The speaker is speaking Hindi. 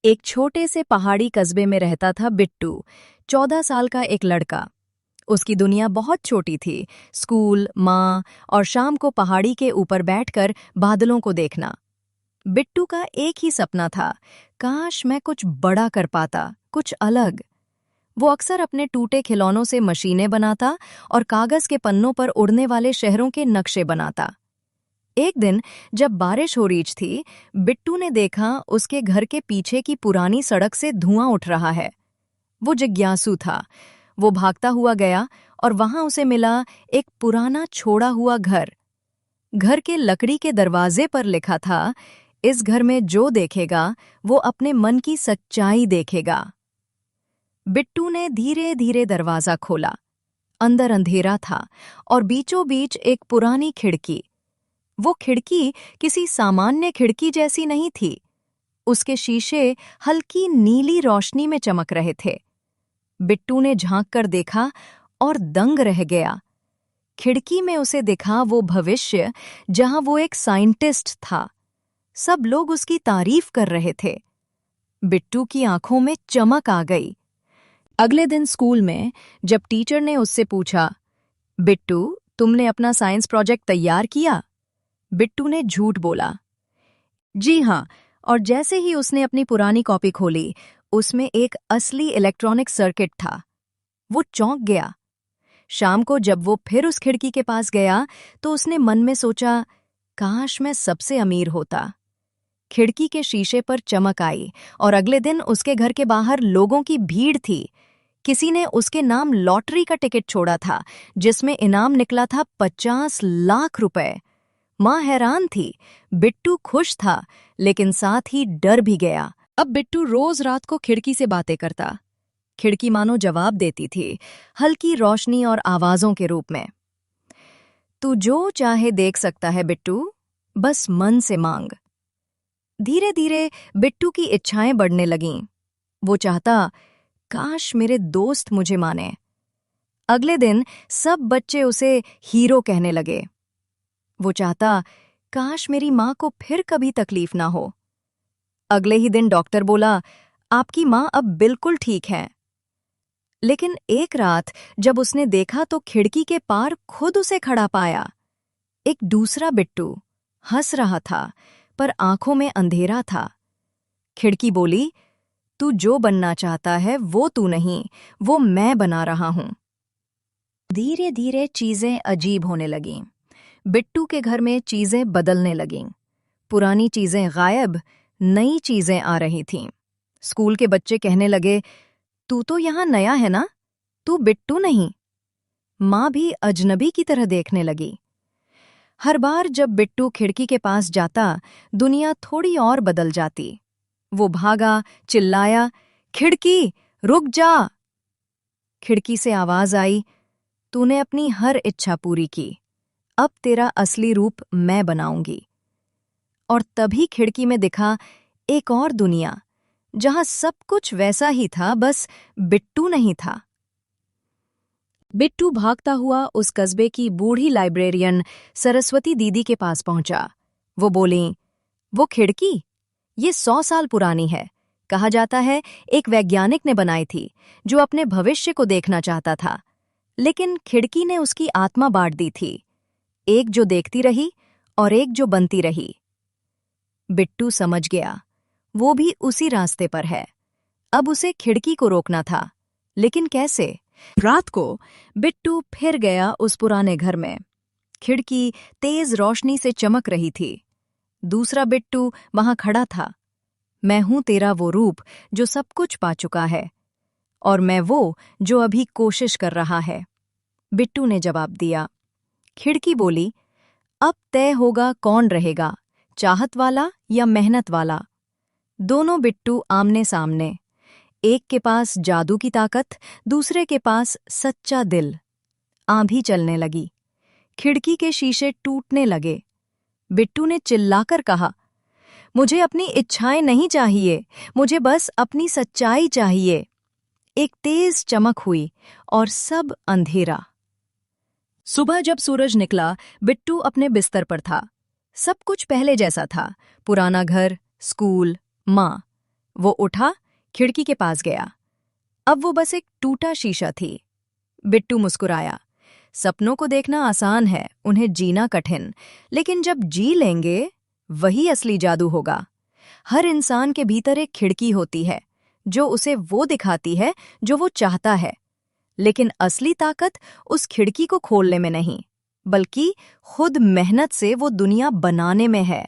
एक छोटे से पहाड़ी कस्बे में रहता था बिट्टू, 14 साल का एक लड़का। उसकी दुनिया बहुत छोटी थी। स्कूल, माँ और शाम को पहाड़ी के ऊपर बैठकर बादलों को देखना। बिट्टू का एक ही सपना था, काश मैं कुछ बड़ा कर पाता, कुछ अलग। वो अक्सर अपने टूटे खिलौनों से मशीनें बनाता और कागज के पन्नों पर उड़ने वाले शहरों के नक्शे बनाता। एक दिन जब बारिश हो रही थी, बिट्टू ने देखा उसके घर के पीछे की पुरानी सड़क से धुआं उठ रहा है। वो जिज्ञासु था। वो भागता हुआ गया और वहां उसे मिला एक पुराना छोड़ा हुआ घर। घर के लकड़ी के दरवाजे पर लिखा था, इस घर में जो देखेगा वो अपने मन की सच्चाई देखेगा। बिट्टू ने धीरे धीरे दरवाजा खोला। अंदर अंधेरा था और बीचों बीच एक पुरानी खिड़की। वो खिड़की किसी सामान्य खिड़की जैसी नहीं थी। उसके शीशे हल्की नीली रोशनी में चमक रहे थे। बिट्टू ने झांक कर देखा और दंग रह गया। खिड़की में उसे दिखा वो भविष्य जहां वो एक साइंटिस्ट था। सब लोग उसकी तारीफ कर रहे थे। बिट्टू की आंखों में चमक आ गई। अगले दिन स्कूल में जब टीचर ने उससे पूछा, बिट्टू, तुमने अपना साइंस प्रोजेक्ट तैयार किया? बिट्टू ने झूठ बोला, जी हाँ। और जैसे ही उसने अपनी पुरानी कॉपी खोली, उसमें एक असली इलेक्ट्रॉनिक सर्किट था। वो चौंक गया। शाम को जब वो फिर उस खिड़की के पास गया तो उसने मन में सोचा, काश मैं सबसे अमीर होता। खिड़की के शीशे पर चमक आई और अगले दिन उसके घर के बाहर लोगों की भीड़ थी। किसी ने उसके नाम लॉटरी का टिकट छोड़ा था, जिसमें इनाम निकला था 50 लाख रुपए। माँ हैरान थी। बिट्टू खुश था, लेकिन साथ ही डर भी गया। अब बिट्टू रोज रात को खिड़की से बातें करता। खिड़की मानो जवाब देती थी, हल्की रोशनी और आवाजों के रूप में। तू जो चाहे देख सकता है बिट्टू, बस मन से मांग। धीरे धीरे बिट्टू की इच्छाएं बढ़ने लगीं। वो चाहता, काश मेरे दोस्त मुझे माने। अगले दिन सब बच्चे उसे हीरो कहने लगे। वो चाहता, काश मेरी माँ को फिर कभी तकलीफ ना हो। अगले ही दिन डॉक्टर बोला, आपकी माँ अब बिल्कुल ठीक है। लेकिन एक रात जब उसने देखा तो खिड़की के पार खुद उसे खड़ा पाया। एक दूसरा बिट्टू हंस रहा था, पर आंखों में अंधेरा था। खिड़की बोली, तू जो बनना चाहता है वो तू नहीं, वो मैं बना रहा हूं। धीरे धीरे चीजें अजीब होने लगीं। बिट्टू के घर में चीजें बदलने लगीं। पुरानी चीजें गायब, नई चीजें आ रही थीं। स्कूल के बच्चे कहने लगे, तू तो यहाँ नया है ना, तू बिट्टू नहीं। माँ भी अजनबी की तरह देखने लगी। हर बार जब बिट्टू खिड़की के पास जाता, दुनिया थोड़ी और बदल जाती। वो भागा, चिल्लाया, खिड़की, रुक जा। खिड़की से आवाज आई, तूने अपनी हर इच्छा पूरी की, अब तेरा असली रूप मैं बनाऊंगी। और तभी खिड़की में दिखा एक और दुनिया, जहां सब कुछ वैसा ही था, बस बिट्टू नहीं था। बिट्टू भागता हुआ उस कस्बे की बूढ़ी लाइब्रेरियन सरस्वती दीदी के पास पहुंचा। वो बोलीं, वो खिड़की, ये 100 साल पुरानी है। कहा जाता है एक वैज्ञानिक ने बनाई थी, जो अपने भविष्य को देखना चाहता था। लेकिन खिड़की ने उसकी आत्मा बांट दी थी, एक जो देखती रही और एक जो बनती रही। बिट्टू समझ गया, वो भी उसी रास्ते पर है। अब उसे खिड़की को रोकना था, लेकिन कैसे? रात को बिट्टू फिर गया उस पुराने घर में। खिड़की तेज रोशनी से चमक रही थी। दूसरा बिट्टू वहां खड़ा था। मैं हूं तेरा वो रूप जो सब कुछ पा चुका है, और मैं वो जो अभी कोशिश कर रहा है। बिट्टू ने जवाब दिया। खिड़की बोली, अब तय होगा कौन रहेगा, चाहत वाला या मेहनत वाला। दोनों बिट्टू आमने सामने। एक के पास जादू की ताकत, दूसरे के पास सच्चा दिल। आंधी चलने लगी। खिड़की के शीशे टूटने लगे। बिट्टू ने चिल्लाकर कहा, मुझे अपनी इच्छाएं नहीं चाहिए, मुझे बस अपनी सच्चाई चाहिए। एक तेज चमक हुई और सब अंधेरा। सुबह जब सूरज निकला, बिट्टू अपने बिस्तर पर था। सब कुछ पहले जैसा था, पुराना घर, स्कूल, माँ। वो उठा, खिड़की के पास गया। अब वो बस एक टूटा शीशा थी। बिट्टू मुस्कुराया। सपनों को देखना आसान है, उन्हें जीना कठिन, लेकिन जब जी लेंगे वही असली जादू होगा। हर इंसान के भीतर एक खिड़की होती है जो उसे वो दिखाती है जो वो चाहता है, लेकिन असली ताकत उस खिड़की को खोलने में नहीं, बल्कि खुद मेहनत से वो दुनिया बनाने में है।